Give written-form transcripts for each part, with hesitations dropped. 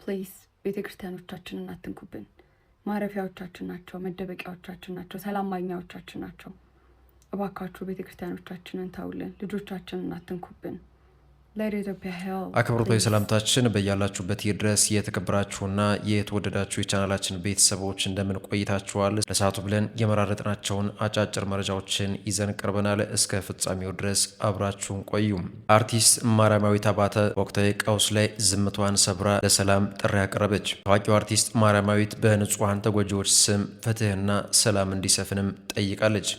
ፕሊዝ ቤተክርስቲያኖቻችንን አትንኩብን። ማረፊያዎቻችን ናቸው፣ መደበቂያዎቻችን ናቸው፣ ሰላም ማግኛዎቻችን ናቸው። እባካችሁ ቤተክርስቲያኖቻችንን ተውልን፣ ልጆቻችንን አትንኩብን። አክብሮታዊ ሰላምታችን በያላችሁበት ድረስ የተከበራችሁና የተወደዳችሁ የቻናላችን ቤተሰቦች እንደምን ቆይታችኋል? ለሰዓቱ ብለን የመራረጥናቸውን አጫጭር መረጃዎችን ይዘን ቀርበናል። እስከ ፍጻሜው ድረስ አብራችሁን ቆዩ። አርቲስት ማርያማዊት አባተ ወቅታዊ ቀውስ ላይ ዝምቷን ሰብራ ለሰላም ጥሪ ያቀረበች። ታዋቂው አርቲስት ማርያማዊት በንጹሐን ተጎጂዎች ስም ፍትህና ሰላም እንዲሰፍንም ጠይቃለች።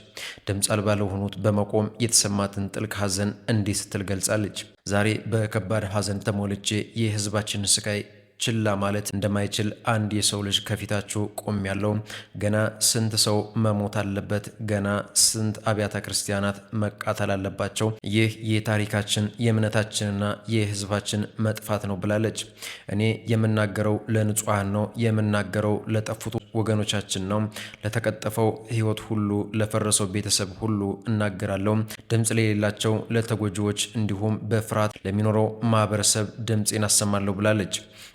ድምፅ አልባ ለሆኑት በመቆም የተሰማትን ጥልቅ ሐዘን እንዲህ ስትል ገልጻለች። ዛሬ በከባድ ሐዘን ተሞልቼ የህዝባችንን ስቃይ ችላ ማለት እንደማይችል አንድ የሰው ልጅ ከፊታችሁ ቆም ያለው። ገና ስንት ሰው መሞት አለበት፣ ገና ስንት አብያተ ክርስቲያናት መቃጠል አለባቸው። ይህ የታሪካችን የእምነታችንና የህዝባችን መጥፋት ነው ብላለች። እኔ የምናገረው ለንጹሐን ነው፣ የምናገረው ለጠፉት ወገኖቻችን ነው። ለተቀጠፈው ህይወት ሁሉ፣ ለፈረሰው ቤተሰብ ሁሉ እናገራለሁ። ድምፅ ለሌላቸው ለተጎጂዎች፣ እንዲሁም በፍርሃት ለሚኖረው ማህበረሰብ ድምፄን አሰማለሁ ብላለች።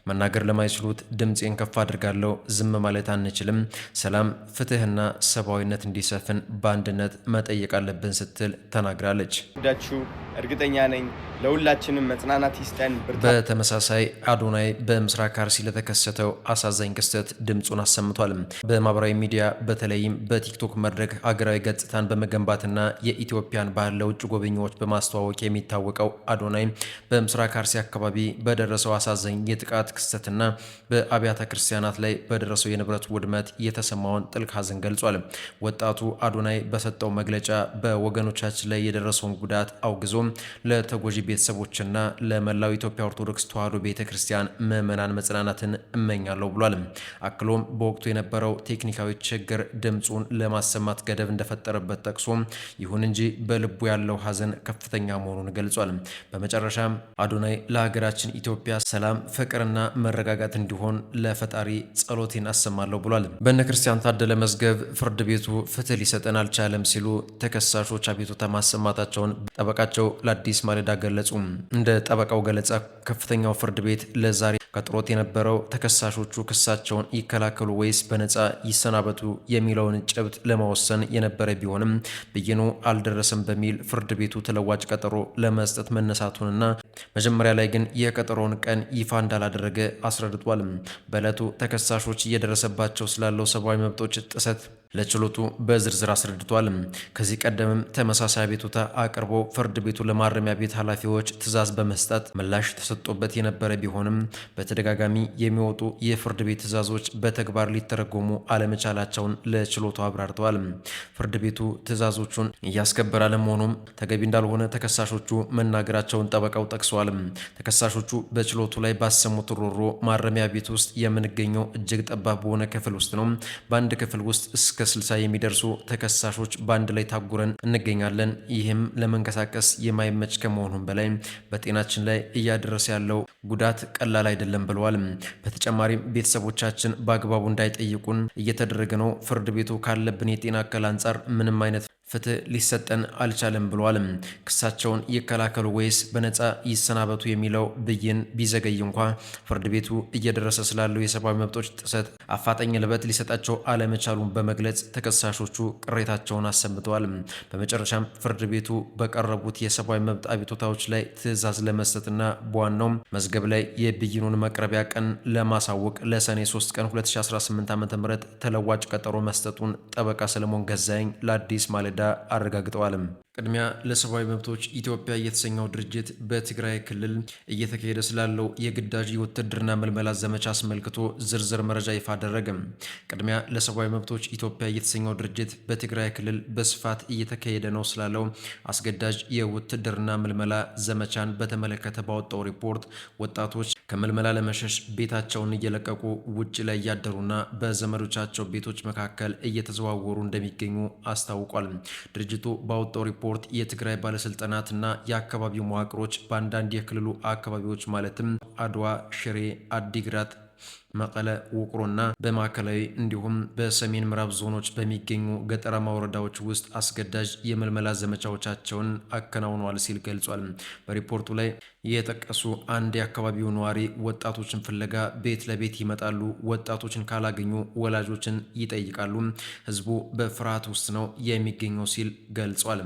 መናገር ለማይችሉት ድምፄን ከፍ አድርጋለሁ። ዝም ማለት አንችልም። ሰላም፣ ፍትህና ሰብአዊነት እንዲሰፍን በአንድነት መጠየቅ አለብን ስትል ተናግራለች። ዳችሁ እርግጠኛ ነኝ ለሁላችንም መጽናናት ይስጠን። በተመሳሳይ አዶናይ በምስራቅ አርሲ ለተከሰተው አሳዛኝ ክስተት ድምፁን አሰምቷል። በማህበራዊ ሚዲያ በተለይም በቲክቶክ መድረክ ሀገራዊ ገጽታን በመገንባትና የኢትዮጵያን ባህል ለውጭ ጎብኚዎች በማስተዋወቅ የሚታወቀው አዶናይ በምስራቅ አርሲ አካባቢ በደረሰው አሳዛኝ የጥቃት ክስተትና በአብያተ ክርስቲያናት ላይ በደረሰው የንብረት ውድመት የተሰማውን ጥልቅ ሐዘን ገልጿል። ወጣቱ አዶናይ በሰጠው መግለጫ በወገኖቻችን ላይ የደረሰውን ጉዳት አውግዞ ለተጎጂ ቤተሰቦችና ለመላው ኢትዮጵያ ኦርቶዶክስ ተዋሕዶ ቤተክርስቲያን ምዕመናን መጽናናትን እመኛለሁ ብሏል። አክሎም በወቅቱ የነበረው ቴክኒካዊ ችግር ድምፁን ለማሰማት ገደብ እንደፈጠረበት ጠቅሶ ይሁን እንጂ በልቡ ያለው ሐዘን ከፍተኛ መሆኑን ገልጿል። በመጨረሻም አዶናይ ለሀገራችን ኢትዮጵያ ሰላም፣ ፍቅርና መረጋጋት እንዲሆን ለፈጣሪ ጸሎቴን አሰማለሁ ብሏል። በእነ ክርስቲያን ታደለ መዝገብ ፍርድ ቤቱ ፍትህ ሊሰጠን አልቻለም ሲሉ ተከሳሾች አቤቱታ ማሰማታቸውን ጠበቃቸው ለአዲስ ማለዳ ገለጹ። እንደ ጠበቃው ገለጻ ከፍተኛው ፍርድ ቤት ለዛሬ ቀጥሮት የነበረው ተከሳሾቹ ክሳቸውን ይከላከሉ ወይስ በነፃ ይሰናበቱ የሚለውን ጭብጥ ለመወሰን የነበረ ቢሆንም ብይኑ አልደረሰም በሚል ፍርድ ቤቱ ተለዋጭ ቀጠሮ ለመስጠት መነሳቱንና መጀመሪያ ላይ ግን የቀጠሮውን ቀን ይፋ እንዳላደረገ አስረድቷል። በዕለቱ ተከሳሾች እየደረሰባቸው ስላለው ሰብአዊ መብቶች ጥሰት ለችሎቱ በዝርዝር አስረድቷል። ከዚህ ቀደምም ተመሳሳይ አቤቱታ አቅርቦ ፍርድ ቤቱ ለማረሚያ ቤት ኃላፊዎች ትዕዛዝ በመስጠት ምላሽ ተሰጥቶበት የነበረ ቢሆንም በተደጋጋሚ የሚወጡ የፍርድ ቤት ትዕዛዞች በተግባር ሊተረጎሙ አለመቻላቸውን ለችሎቱ አብራርተዋል። ፍርድ ቤቱ ትዕዛዞቹን እያስከበረ አለመሆኑም ተገቢ እንዳልሆነ ተከሳሾቹ መናገራቸውን ጠበቃው ጠቅሰዋል። ተከሳሾቹ በችሎቱ ላይ ባሰሙት ሮሮ ማረሚያ ቤት ውስጥ የምንገኘው እጅግ ጠባብ በሆነ ክፍል ውስጥ ነው። በአንድ ክፍል ውስጥ እስከ 60 የሚደርሱ ተከሳሾች በአንድ ላይ ታጉረን እንገኛለን። ይህም ለመንቀሳቀስ የማይመች ከመሆኑም በላይ በጤናችን ላይ እያደረሰ ያለው ጉዳት ቀላል አይደለም ብለዋል። በተጨማሪም ቤተሰቦቻችን በአግባቡ እንዳይጠይቁን እየተደረገ ነው። ፍርድ ቤቱ ካለብን የጤና እክል አንጻር ምንም አይነት ፍትህ ሊሰጠን አልቻለም ብለዋል። ክሳቸውን ይከላከሉ ወይስ በነፃ ይሰናበቱ የሚለው ብይን ቢዘገይ እንኳ ፍርድ ቤቱ እየደረሰ ስላለው የሰብአዊ መብቶች ጥሰት አፋጣኝ እልባት ሊሰጣቸው አለመቻሉን በመግለጽ ተከሳሾቹ ቅሬታቸውን አሰምተዋል። በመጨረሻም ፍርድ ቤቱ በቀረቡት የሰብአዊ መብት አቤቱታዎች ላይ ትዕዛዝ ለመስጠትና በዋናው መዝገብ ላይ የብይኑን መቅረቢያ ቀን ለማሳወቅ ለሰኔ 3 ቀን 2018 ዓ.ም ተለዋጭ ቀጠሮ መስጠቱን ጠበቃ ሰለሞን ገዛኸኝ ለአዲስ ማለዳ አረጋግጠዋል። ቅድሚያ ለሰብአዊ መብቶች ኢትዮጵያ የተሰኘው ድርጅት በትግራይ ክልል እየተካሄደ ስላለው የግዳጅ የውትድርና መልመላ ዘመቻ አስመልክቶ ዝርዝር መረጃ ይፋ አደረገ። ቅድሚያ ለሰብአዊ መብቶች ኢትዮጵያ የተሰኘው ድርጅት በትግራይ ክልል በስፋት እየተካሄደ ነው ስላለው አስገዳጅ የውትድርና መልመላ ዘመቻን በተመለከተ ባወጣው ሪፖርት ወጣቶች ከመልመላ ለመሸሽ ቤታቸውን እየለቀቁ ውጭ ላይ እያደሩና በዘመዶቻቸው ቤቶች መካከል እየተዘዋወሩ እንደሚገኙ አስታውቋል። ድርጅቱ ባወጣው ሪፖርት የትግራይ ባለስልጣናትና የአካባቢው መዋቅሮች በአንዳንድ የክልሉ አካባቢዎች ማለትም አድዋ፣ ሽሬ፣ አዲግራት መቀለ፣ ውቅሮና በማዕከላዊ እንዲሁም በሰሜን ምዕራብ ዞኖች በሚገኙ ገጠራማ ወረዳዎች ውስጥ አስገዳጅ የምልመላ ዘመቻዎቻቸውን አከናውነዋል ሲል ገልጿል። በሪፖርቱ ላይ የጠቀሱ አንድ የአካባቢው ነዋሪ ወጣቶችን ፍለጋ ቤት ለቤት ይመጣሉ፣ ወጣቶችን ካላገኙ ወላጆችን ይጠይቃሉ፣ ህዝቡ በፍርሃት ውስጥ ነው የሚገኘው ሲል ገልጿል።